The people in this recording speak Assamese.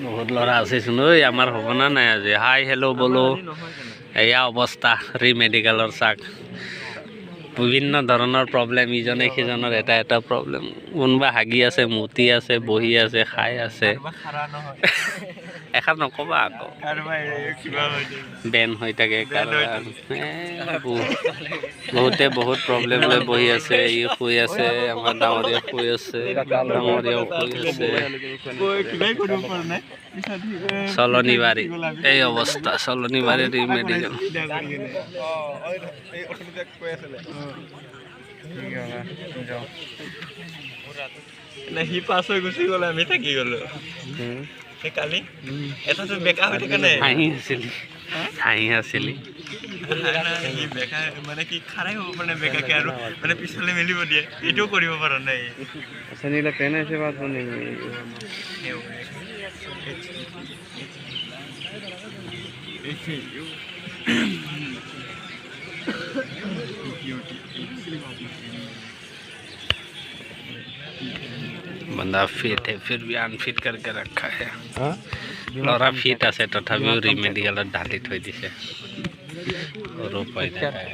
বহুত ল'ৰা আছেচোন ঐ আমাৰ হ'ব না নাই আজি হাই হেল্ল' বলো এয়া অৱস্থা ৰি মেডিকেলৰ চাক বিভিন্ন ধৰণৰ প্ৰব্লেম ইজনে সিজনৰ এটা এটা প্ৰব্লেম কোনোবা হাগি আছে মুতি আছে বহি আছে খাই আছে এষাৰ নক'বা আকৌ বেন হৈ থাকে বহুতে বহুত প্ৰব্লেম লৈ বহি আছে ই শুই আছে আমাৰ ডাঙৰীয়া শুই আছে ডাঙৰীয়াও শুই আছে চলনিবাৰী এই অৱস্থা চলনিবাৰী ৰি মেডিকেল সি পাছ হৈ গুচি গ'ল আমি থাকি গ'লো কালি এটাতো বেকা হৈ থাকে নাই হাঁহি আছিলি সি বেকা মানে কি খাৰাই হ'ব পৰা নাই বেকাকে আৰু মানে পিছফালে মেলিব দিয়ে এইটোও কৰিব পৰা নাই सनीला कहने से बात होनी बंदा फिट है फिर भी अनफिट करके रखा है लड़ा फिट আছে তথাপিও ৰি মেডিকেলত ঢালি থৈ দিছে আৰু উপায় নাই